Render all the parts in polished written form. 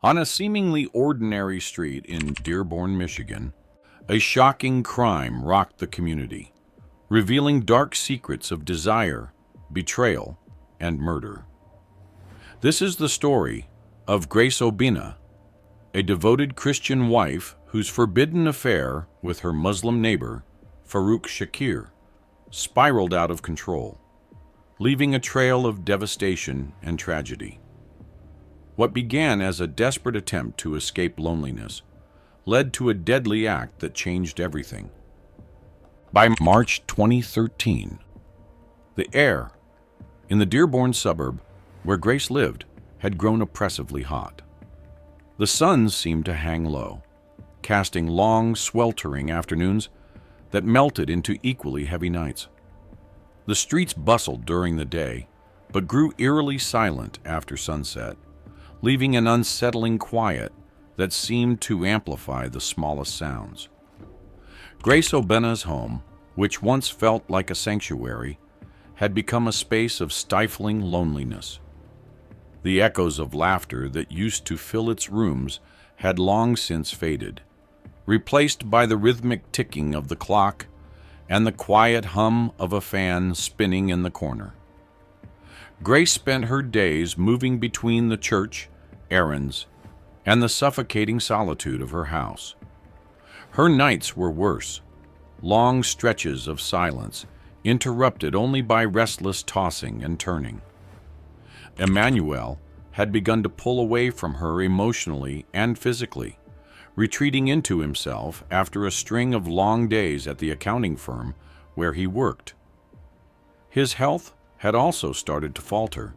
On a seemingly ordinary street in Dearborn, Michigan, a shocking crime rocked the community, revealing dark secrets of desire, betrayal, and murder. This is the story of Grace Obina, a devoted Christian wife whose forbidden affair with her Muslim neighbor, Farouk Shakir, spiraled out of control, leaving a trail of devastation and tragedy. What began as a desperate attempt to escape loneliness led to a deadly act that changed everything. By March 2013, the air in the Dearborn suburb where Grace lived had grown oppressively hot. The sun seemed to hang low, casting long, sweltering afternoons that melted into equally heavy nights. The streets bustled during the day, but grew eerily silent after sunset, leaving an unsettling quiet that seemed to amplify the smallest sounds. Grace Obina's home, which once felt like a sanctuary, had become a space of stifling loneliness. The echoes of laughter that used to fill its rooms had long since faded, replaced by the rhythmic ticking of the clock and the quiet hum of a fan spinning in the corner. Grace spent her days moving between the church, errands, and the suffocating solitude of her house. Her nights were worse, long stretches of silence, interrupted only by restless tossing and turning. Emmanuel had begun to pull away from her emotionally and physically, retreating into himself after a string of long days at the accounting firm where he worked. His health had also started to falter,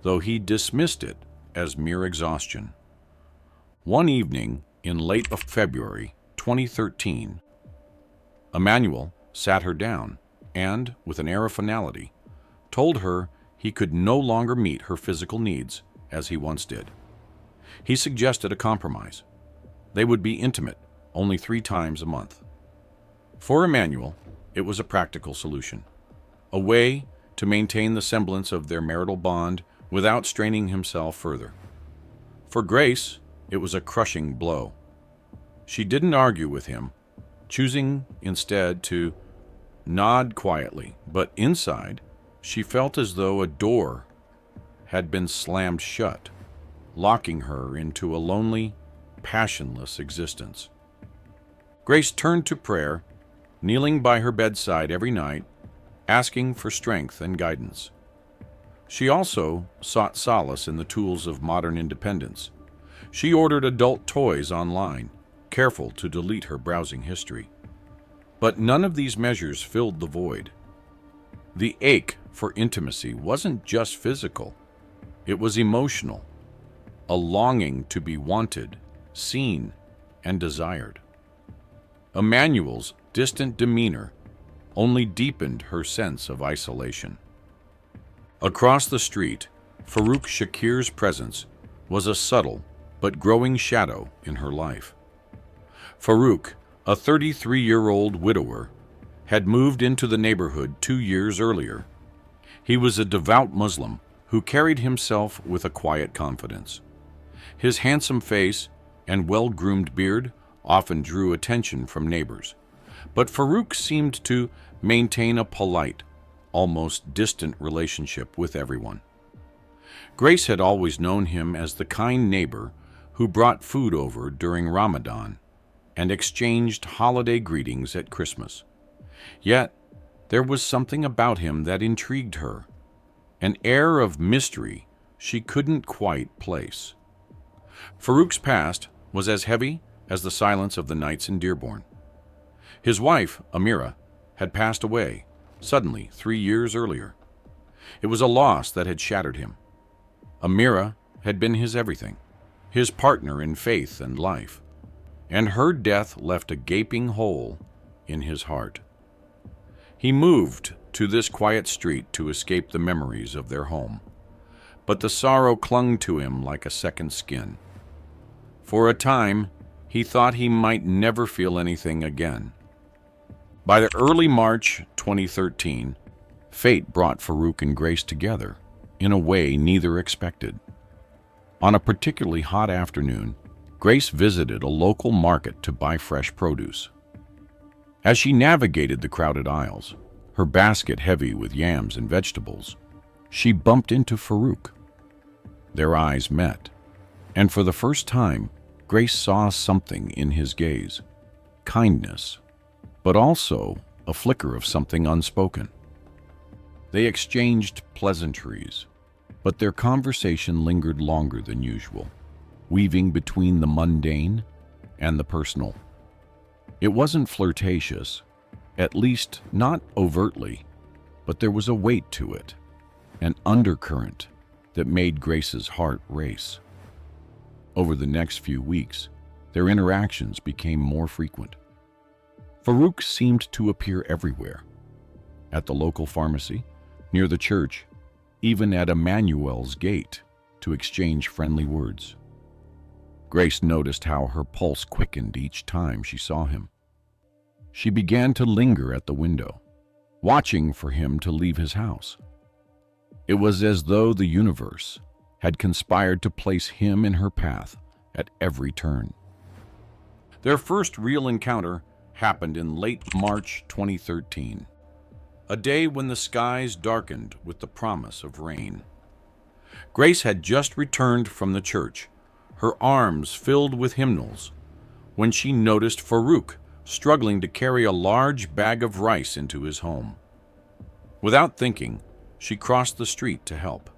though he dismissed it as mere exhaustion. One evening in late February 2013, Emmanuel sat her down and, with an air of finality, told her he could no longer meet her physical needs as he once did. He suggested a compromise. They would be intimate only 3 times a month. For Emmanuel, it was a practical solution, a way to maintain the semblance of their marital bond without straining himself further. For Grace, it was a crushing blow. She didn't argue with him, choosing instead to nod quietly, but inside, she felt as though a door had been slammed shut, locking her into a lonely, passionless existence. Grace turned to prayer, kneeling by her bedside every night, asking for strength and guidance. She also sought solace in the tools of modern independence. She ordered adult toys online, careful to delete her browsing history. But none of these measures filled the void. The ache for intimacy wasn't just physical, it was emotional, a longing to be wanted, seen, and desired. Emmanuel's distant demeanor only deepened her sense of isolation. Across the street, Farouk Shakir's presence was a subtle but growing shadow in her life. Farouk, a 33-year-old widower, had moved into the neighborhood 2 years earlier. He was a devout Muslim who carried himself with a quiet confidence. His handsome face and well-groomed beard often drew attention from neighbors, but Farouk seemed to maintain a polite, almost distant relationship with everyone. Grace had always known him as the kind neighbor who brought food over during Ramadan and exchanged holiday greetings at Christmas. Yet, there was something about him that intrigued her, an air of mystery she couldn't quite place. Farouk's past was as heavy as the silence of the nights in Dearborn. His wife, Amira, had passed away suddenly 3 years earlier. It was a loss that had shattered him. Amira had been his everything, his partner in faith and life, and her death left a gaping hole in his heart. He moved to this quiet street to escape the memories of their home, but the sorrow clung to him like a second skin. For a time, he thought he might never feel anything again. By the early March 2013, fate brought Farouk and Grace together in a way neither expected. On a particularly hot afternoon, Grace visited a local market to buy fresh produce. As she navigated the crowded aisles, her basket heavy with yams and vegetables, she bumped into Farouk. Their eyes met, and for the first time, Grace saw something in his gaze. Kindness, but also a flicker of something unspoken. They exchanged pleasantries, but their conversation lingered longer than usual, weaving between the mundane and the personal. It wasn't flirtatious, at least not overtly, but there was a weight to it, an undercurrent that made Grace's heart race. Over the next few weeks, their interactions became more frequent. Farouk seemed to appear everywhere, at the local pharmacy, near the church, even at Emmanuel's gate, to exchange friendly words. Grace noticed how her pulse quickened each time she saw him. She began to linger at the window, watching for him to leave his house. It was as though the universe had conspired to place him in her path at every turn. Their first real encounter happened in late March 2013, a day when the skies darkened with the promise of rain. Grace had just returned from the church, her arms filled with hymnals, when she noticed Farouk struggling to carry a large bag of rice into his home. Without thinking, she crossed the street to help.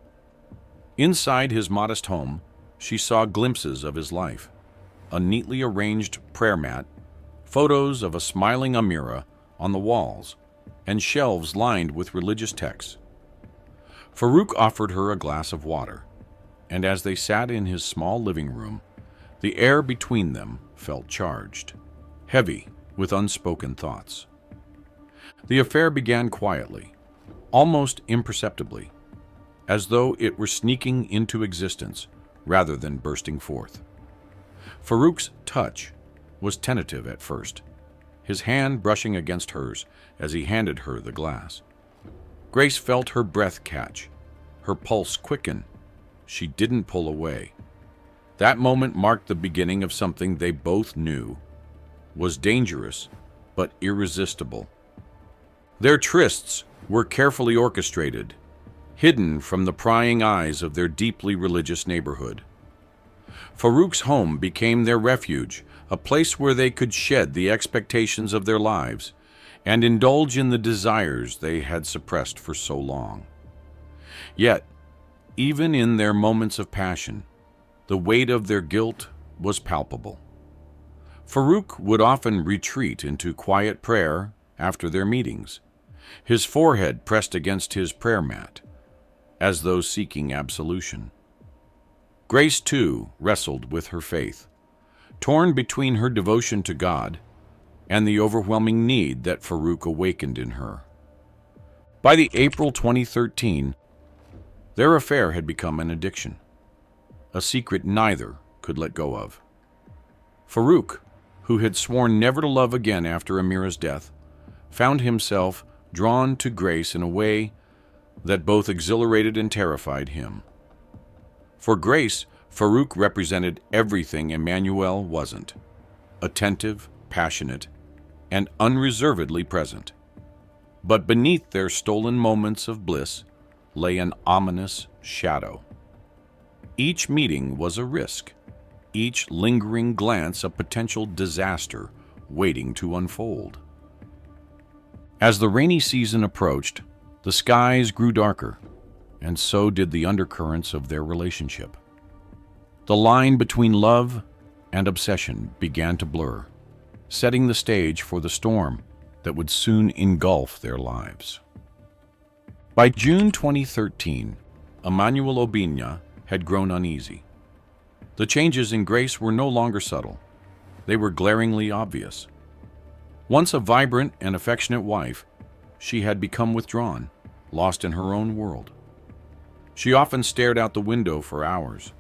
Inside his modest home, she saw glimpses of his life, a neatly arranged prayer mat, photos of a smiling Amira on the walls, and shelves lined with religious texts. Farouk offered her a glass of water, and as they sat in his small living room, the air between them felt charged, heavy with unspoken thoughts. The affair began quietly, almost imperceptibly, as though it were sneaking into existence rather than bursting forth. Farouk's touch was tentative at first, his hand brushing against hers as he handed her the glass. Grace felt her breath catch, her pulse quicken. She didn't pull away. That moment marked the beginning of something they both knew was dangerous but irresistible. Their trysts were carefully orchestrated, hidden from the prying eyes of their deeply religious neighborhood. Farouk's home became their refuge, a place where they could shed the expectations of their lives and indulge in the desires they had suppressed for so long. Yet, even in their moments of passion, the weight of their guilt was palpable. Farouk would often retreat into quiet prayer after their meetings, his forehead pressed against his prayer mat, as though seeking absolution. Grace, too, wrestled with her faith, torn between her devotion to God and the overwhelming need that Farouk awakened in her. By the April 2013, their affair had become an addiction, a secret neither could let go of. Farouk, who had sworn never to love again after Amira's death, found himself drawn to Grace in a way that both exhilarated and terrified him. For Grace, Farouk represented everything Emmanuel wasn't: attentive, passionate, and unreservedly present. But beneath their stolen moments of bliss lay an ominous shadow. Each meeting was a risk, each lingering glance a potential disaster waiting to unfold. As the rainy season approached, the skies grew darker, and so did the undercurrents of their relationship. The line between love and obsession began to blur, setting the stage for the storm that would soon engulf their lives. By June 2013, Emmanuel Obinya had grown uneasy. The changes in Grace were no longer subtle. They were glaringly obvious. Once a vibrant and affectionate wife, she had become withdrawn, lost in her own world. She often stared out the window for hours,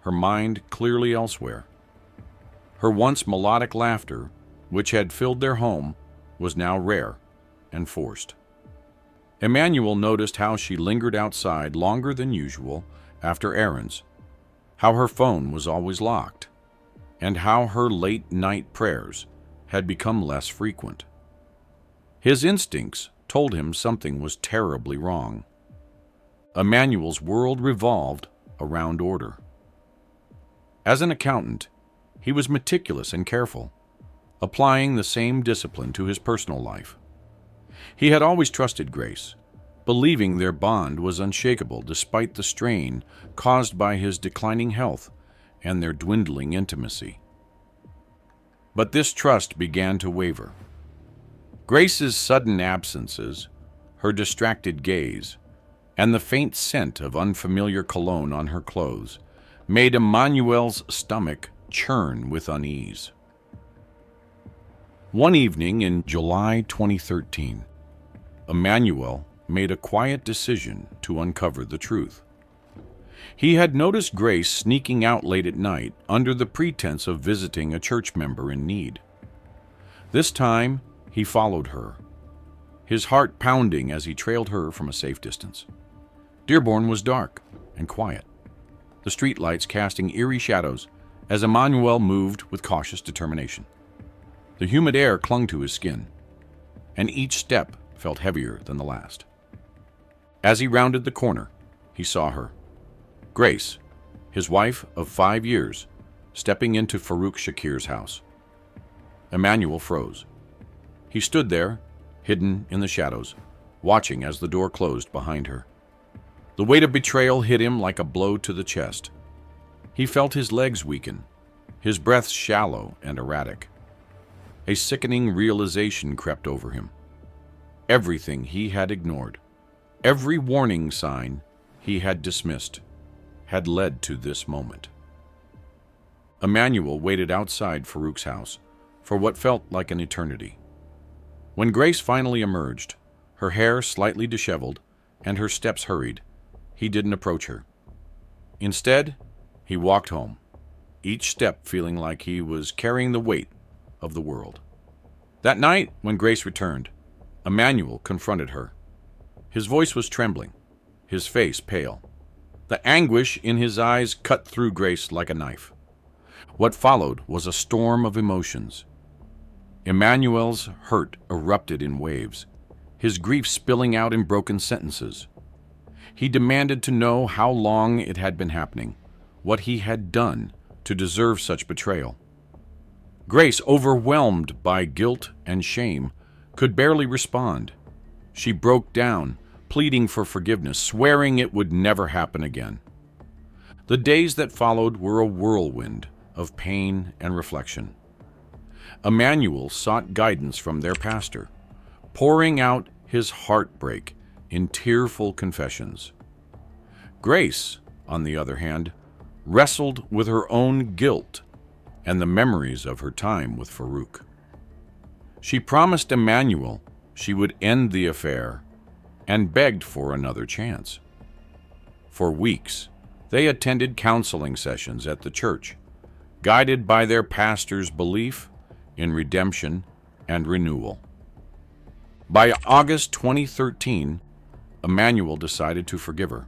her mind clearly elsewhere. Her once melodic laughter, which had filled their home, was now rare and forced. Emmanuel noticed how she lingered outside longer than usual after errands, how her phone was always locked, and how her late-night prayers had become less frequent. His instincts told him something was terribly wrong. Emmanuel's world revolved around order. As an accountant, he was meticulous and careful, applying the same discipline to his personal life. He had always trusted Grace, believing their bond was unshakable despite the strain caused by his declining health and their dwindling intimacy. But this trust began to waver. Grace's sudden absences, her distracted gaze, and the faint scent of unfamiliar cologne on her clothes made Emmanuel's stomach churn with unease. One evening in July 2013, Emmanuel made a quiet decision to uncover the truth. He had noticed Grace sneaking out late at night under the pretense of visiting a church member in need. This time, he followed her, his heart pounding as he trailed her from a safe distance. Dearborn was dark and quiet, the streetlights casting eerie shadows as Emmanuel moved with cautious determination. The humid air clung to his skin, and each step felt heavier than the last. As he rounded the corner, he saw her. Grace, his wife of 5 years, stepping into Farouk Shakir's house. Emmanuel froze. He stood there, hidden in the shadows, watching as the door closed behind her. The weight of betrayal hit him like a blow to the chest. He felt his legs weaken, his breath shallow and erratic. A sickening realization crept over him. Everything he had ignored, every warning sign he had dismissed, had led to this moment. Emmanuel waited outside Farouk's house for what felt like an eternity. When Grace finally emerged, her hair slightly disheveled and her steps hurried, he didn't approach her. Instead, he walked home, each step feeling like he was carrying the weight of the world. That night, when Grace returned, Emmanuel confronted her. His voice was trembling, his face pale. The anguish in his eyes cut through Grace like a knife. What followed was a storm of emotions. Emmanuel's hurt erupted in waves, his grief spilling out in broken sentences. He demanded to know how long it had been happening, what he had done to deserve such betrayal. Grace, overwhelmed by guilt and shame, could barely respond. She broke down, pleading for forgiveness, swearing it would never happen again. The days that followed were a whirlwind of pain and reflection. Emmanuel sought guidance from their pastor, pouring out his heartbreak in tearful confessions. Grace, on the other hand, wrestled with her own guilt and the memories of her time with Farouk. She promised Emmanuel she would end the affair and begged for another chance. For weeks, they attended counseling sessions at the church, guided by their pastor's belief in redemption and renewal. By August 2013, Emmanuel decided to forgive her.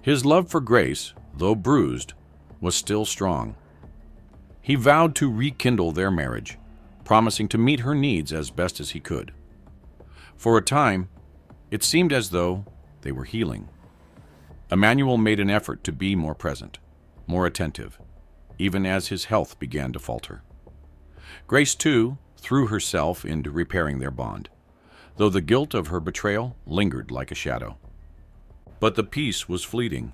His love for Grace, though bruised, was still strong. He vowed to rekindle their marriage, promising to meet her needs as best as he could. For a time, it seemed as though they were healing. Emmanuel made an effort to be more present, more attentive, even as his health began to falter. Grace, too, threw herself into repairing their bond, though the guilt of her betrayal lingered like a shadow. But the peace was fleeting.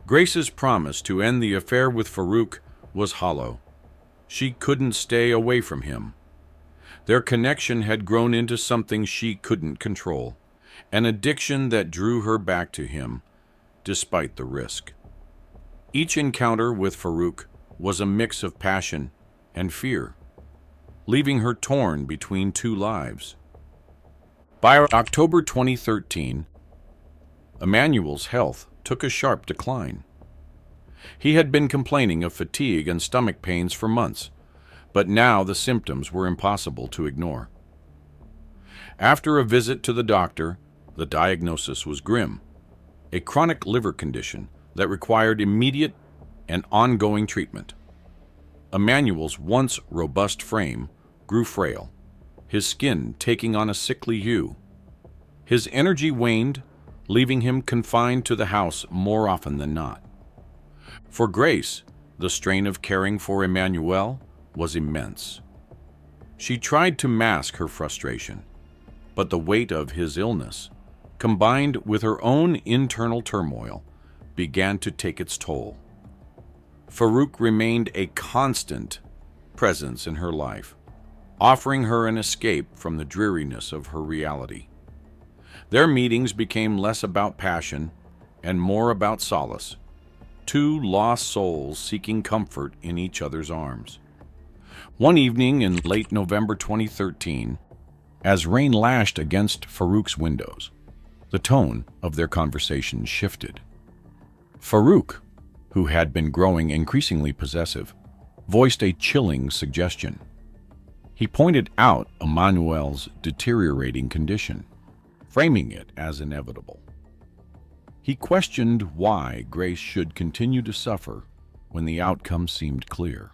Grace's promise to end the affair with Farouk was hollow. She couldn't stay away from him. Their connection had grown into something she couldn't control, an addiction that drew her back to him, despite the risk. Each encounter with Farouk was a mix of passion and fear, leaving her torn between two lives. By October 2013, Emmanuel's health took a sharp decline. He had been complaining of fatigue and stomach pains for months, but now the symptoms were impossible to ignore. After a visit to the doctor, the diagnosis was grim: a chronic liver condition that required immediate and ongoing treatment. Emmanuel's once robust frame grew frail, his skin taking on a sickly hue. His energy waned, leaving him confined to the house more often than not. For Grace, the strain of caring for Emmanuel was immense. She tried to mask her frustration, but the weight of his illness, combined with her own internal turmoil, began to take its toll. Farouk remained a constant presence in her life, offering her an escape from the dreariness of her reality. Their meetings became less about passion and more about solace, two lost souls seeking comfort in each other's arms. One evening in late November 2013, as rain lashed against Farouk's windows, the tone of their conversation shifted. Farouk, who had been growing increasingly possessive, voiced a chilling suggestion. He pointed out Emmanuel's deteriorating condition, framing it as inevitable. He questioned why Grace should continue to suffer when the outcome seemed clear.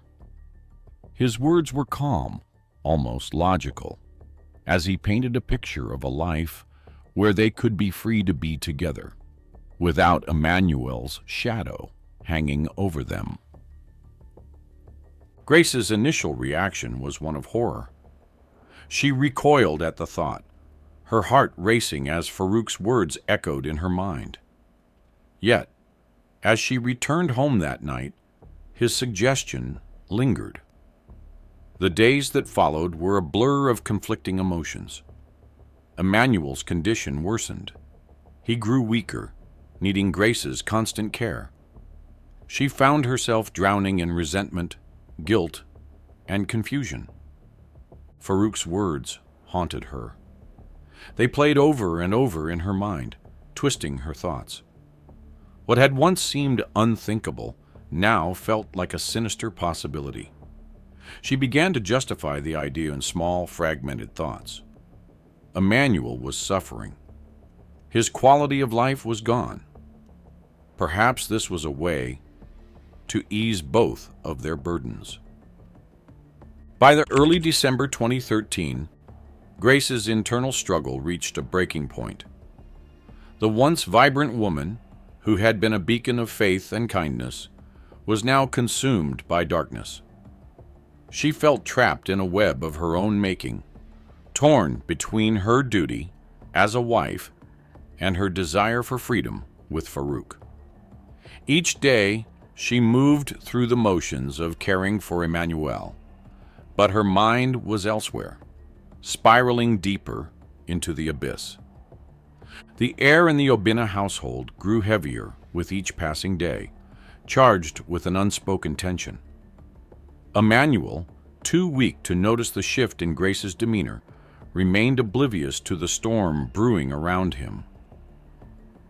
His words were calm, almost logical, as he painted a picture of a life where they could be free to be together, without Emmanuel's shadow hanging over them. Grace's initial reaction was one of horror. She recoiled at the thought, her heart racing as Farouk's words echoed in her mind. Yet, as she returned home that night, his suggestion lingered. The days that followed were a blur of conflicting emotions. Emmanuel's condition worsened. He grew weaker, needing Grace's constant care. She found herself drowning in resentment, guilt, and confusion. Farouk's words haunted her. They played over and over in her mind, twisting her thoughts. What had once seemed unthinkable now felt like a sinister possibility. She began to justify the idea in small, fragmented thoughts. Emmanuel was suffering. His quality of life was gone. Perhaps this was a way to ease both of their burdens. By the early December 2013, Grace's internal struggle reached a breaking point. The once vibrant woman, who had been a beacon of faith and kindness, was now consumed by darkness. She felt trapped in a web of her own making, torn between her duty as a wife and her desire for freedom with Farouk. Each day, she moved through the motions of caring for Emmanuel, but her mind was elsewhere, spiraling deeper into the abyss. The air in the Obina household grew heavier with each passing day, charged with an unspoken tension. Emmanuel, too weak to notice the shift in Grace's demeanor, remained oblivious to the storm brewing around him.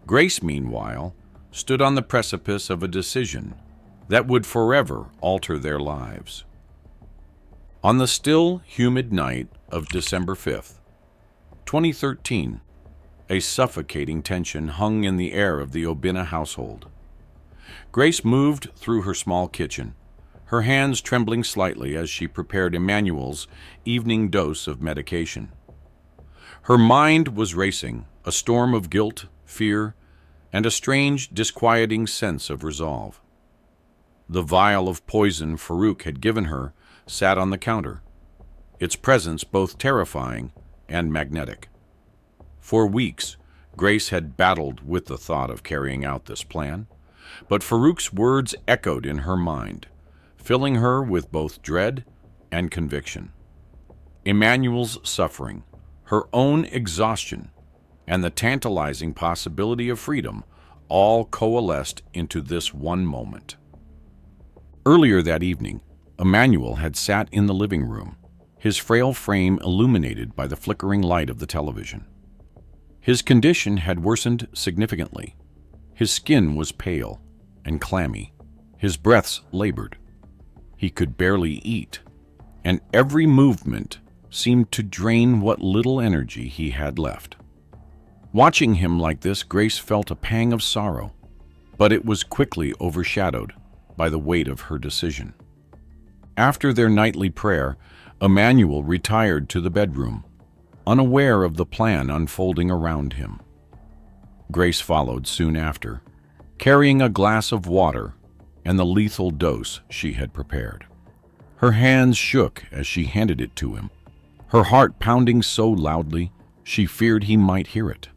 Grace, meanwhile, stood on the precipice of a decision that would forever alter their lives. On the still, humid night of December 5th, 2013, a suffocating tension hung in the air of the Obina household. Grace moved through her small kitchen, her hands trembling slightly as she prepared Emmanuel's evening dose of medication. Her mind was racing, a storm of guilt, fear, and a strange, disquieting sense of resolve. The vial of poison Farouk had given her sat on the counter, its presence both terrifying and magnetic. For weeks, Grace had battled with the thought of carrying out this plan, but Farouk's words echoed in her mind, filling her with both dread and conviction. Emmanuel's suffering, her own exhaustion, and the tantalizing possibility of freedom all coalesced into this one moment. Earlier that evening, Emmanuel had sat in the living room, his frail frame illuminated by the flickering light of the television. His condition had worsened significantly. His skin was pale and clammy, his breaths labored. He could barely eat, and every movement seemed to drain what little energy he had left. Watching him like this, Grace felt a pang of sorrow, but it was quickly overshadowed by the weight of her decision. After their nightly prayer, Emmanuel retired to the bedroom, unaware of the plan unfolding around him. Grace followed soon after, carrying a glass of water and the lethal dose she had prepared. Her hands shook as she handed it to him, her heart pounding so loudly she feared he might hear it.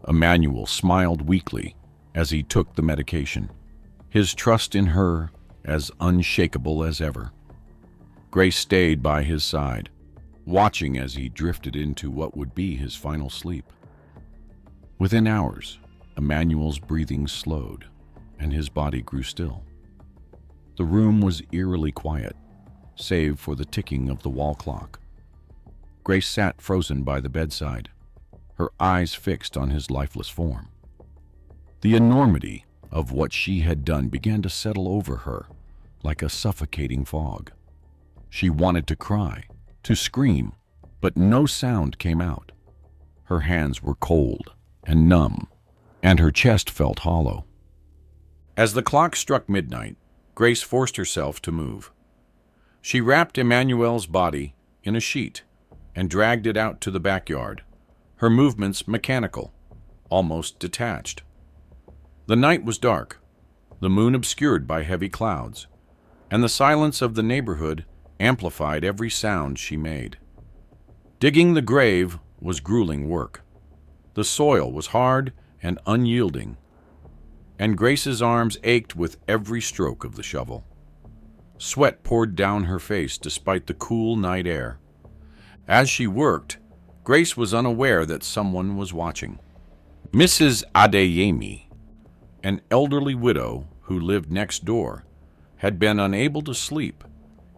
Emmanuel smiled weakly as he took the medication, his trust in her as unshakable as ever. Grace stayed by his side, watching as he drifted into what would be his final sleep. Within hours, Emmanuel's breathing slowed and his body grew still. The room was eerily quiet, save for the ticking of the wall clock. Grace sat frozen by the bedside, her eyes fixed on his lifeless form. The enormity of what she had done began to settle over her like a suffocating fog. She wanted to cry, to scream, but no sound came out. Her hands were cold and numb, and her chest felt hollow. As the clock struck midnight, Grace forced herself to move. She wrapped Emmanuel's body in a sheet and dragged it out to the backyard, her movements mechanical, almost detached. The night was dark, the moon obscured by heavy clouds, and the silence of the neighborhood amplified every sound she made. Digging the grave was grueling work. The soil was hard and unyielding, and Grace's arms ached with every stroke of the shovel. Sweat poured down her face despite the cool night air. As she worked, Grace was unaware that someone was watching. Mrs. Adeyemi, an elderly widow who lived next door, had been unable to sleep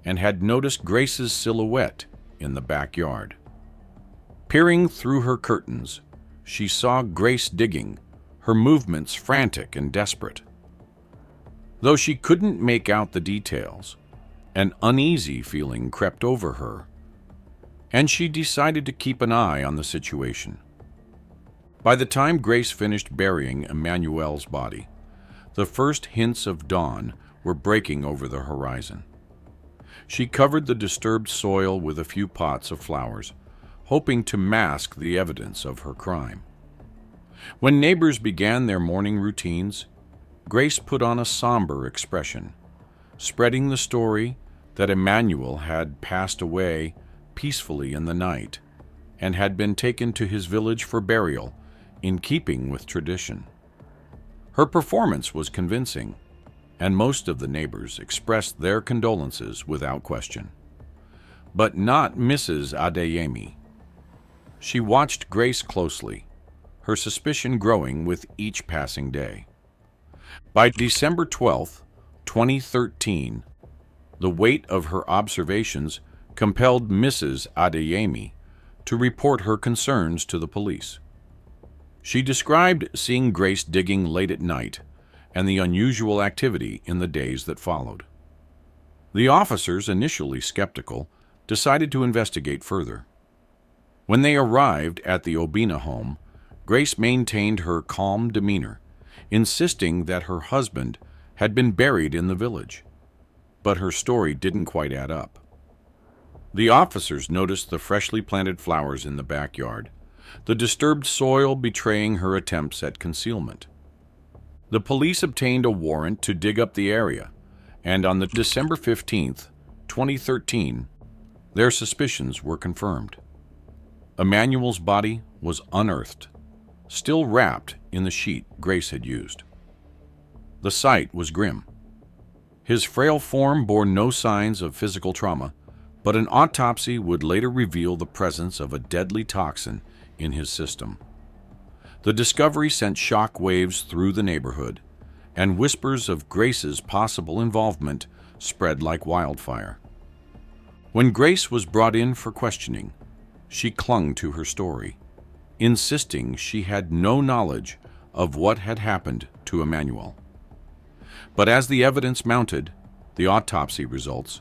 and had noticed Grace's silhouette in the backyard. Peering through her curtains, she saw Grace digging, her movements frantic and desperate. Though she couldn't make out the details, an uneasy feeling crept over her, and she decided to keep an eye on the situation. By the time Grace finished burying Emmanuel's body, the first hints of dawn were breaking over the horizon. She covered the disturbed soil with a few pots of flowers, hoping to mask the evidence of her crime. When neighbors began their morning routines, Grace put on a somber expression, spreading the story that Emmanuel had passed away peacefully in the night and had been taken to his village for burial in keeping with tradition. Her performance was convincing, and most of the neighbors expressed their condolences without question. But not Mrs. Adeyemi. She watched Grace closely, her suspicion growing with each passing day. By December 12, 2013, the weight of her observations compelled Mrs. Adeyemi to report her concerns to the police. She described seeing Grace digging late at night and the unusual activity in the days that followed. The officers, initially skeptical, decided to investigate further. When they arrived at the Obina home, Grace maintained her calm demeanor, insisting that her husband had been buried in the village. But her story didn't quite add up. The officers noticed the freshly planted flowers in the backyard, the disturbed soil betraying her attempts at concealment. The police obtained a warrant to dig up the area, and on December 15, 2013, their suspicions were confirmed. Emmanuel's body was unearthed, still wrapped in the sheet Grace had used. The sight was grim. His frail form bore no signs of physical trauma, but an autopsy would later reveal the presence of a deadly toxin in his system. The discovery sent shock waves through the neighborhood, and whispers of Grace's possible involvement spread like wildfire. When Grace was brought in for questioning, she clung to her story, insisting she had no knowledge of what had happened to Emmanuel. But as the evidence mounted, the autopsy results,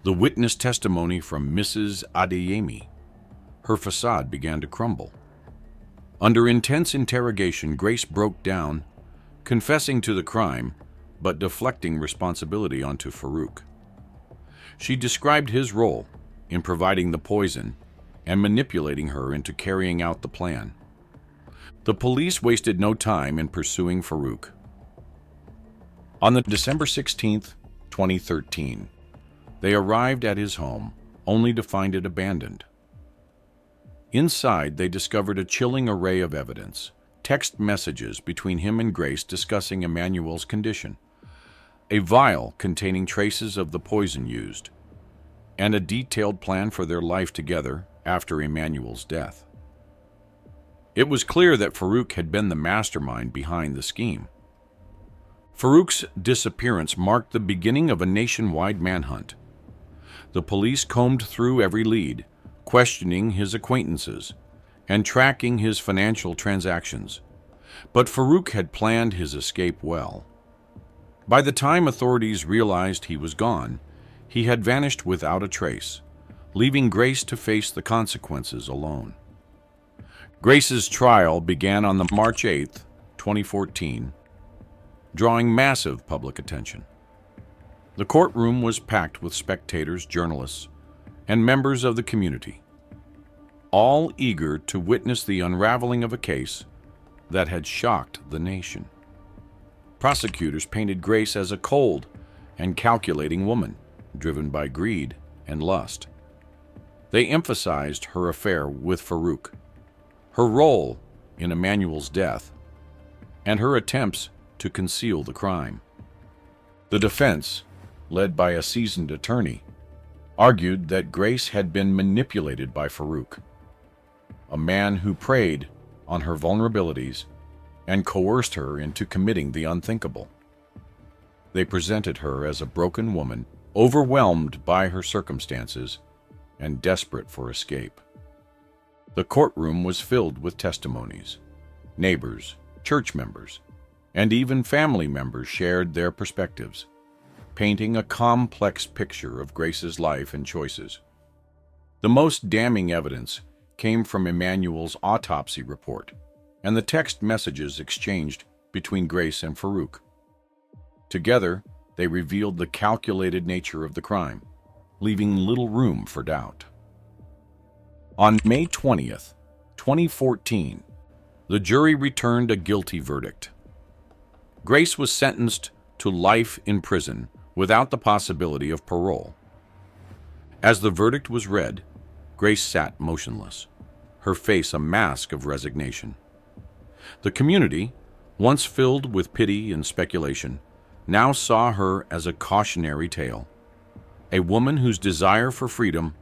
the witness testimony from Mrs. Adeyemi, her facade began to crumble. Under intense interrogation, Grace broke down, confessing to the crime, but deflecting responsibility onto Farouk. She described his role in providing the poison and manipulating her into carrying out the plan. The police wasted no time in pursuing Farouk. On the December 16, 2013, they arrived at his home only to find it abandoned. Inside, they discovered a chilling array of evidence, text messages between him and Grace discussing Emmanuel's condition, a vial containing traces of the poison used, and a detailed plan for their life together after Emmanuel's death. It was clear that Farouk had been the mastermind behind the scheme. Farouk's disappearance marked the beginning of a nationwide manhunt. The police combed through every lead, questioning his acquaintances and tracking his financial transactions. But Farouk had planned his escape well. By the time authorities realized he was gone, he had vanished without a trace, leaving Grace to face the consequences alone. Grace's trial began on the March 8, 2014, drawing massive public attention. The courtroom was packed with spectators, journalists, and members of the community, all eager to witness the unraveling of a case that had shocked the nation. Prosecutors painted Grace as a cold and calculating woman, driven by greed and lust. They emphasized her affair with Farouk, her role in Emmanuel's death, and her attempts to conceal the crime. The defense, led by a seasoned attorney, argued that Grace had been manipulated by Farouk, a man who preyed on her vulnerabilities and coerced her into committing the unthinkable. They presented her as a broken woman, overwhelmed by her circumstances and desperate for escape. The courtroom was filled with testimonies. Neighbors, church members, and even family members shared their perspectives, painting a complex picture of Grace's life and choices. The most damning evidence came from Emmanuel's autopsy report and the text messages exchanged between Grace and Farouk. Together, they revealed the calculated nature of the crime, leaving little room for doubt. On May 20th, 2014, the jury returned a guilty verdict. Grace was sentenced to life in prison without the possibility of parole. As the verdict was read, Grace sat motionless, her face a mask of resignation. The community, once filled with pity and speculation, now saw her as a cautionary tale, a woman whose desire for freedom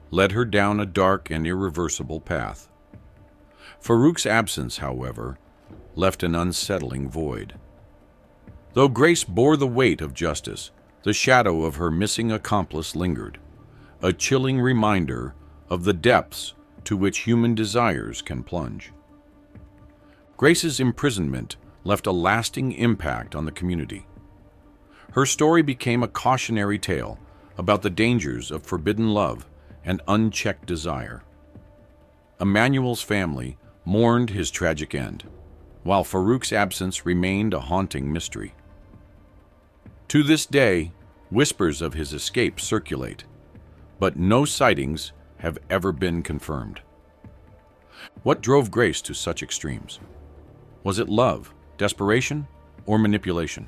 led her down a dark and irreversible path. Farouk's absence, however, left an unsettling void. Though Grace bore the weight of justice, the shadow of her missing accomplice lingered, a chilling reminder of the depths to which human desires can plunge. Grace's imprisonment left a lasting impact on the community. Her story became a cautionary tale about the dangers of forbidden love and unchecked desire. Emmanuel's family mourned his tragic end, while Farouk's absence remained a haunting mystery. To this day, whispers of his escape circulate, but no sightings have ever been confirmed. What drove Grace to such extremes? Was it love, desperation, or manipulation?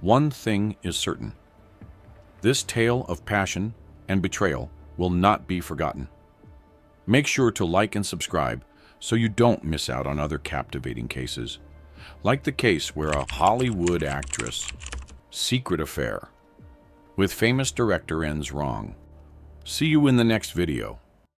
One thing is certain. This tale of passion and betrayal will not be forgotten. Make sure to like and subscribe so you don't miss out on other captivating cases, like the case where a Hollywood actress' secret affair with famous director ends wrong. See you in the next video.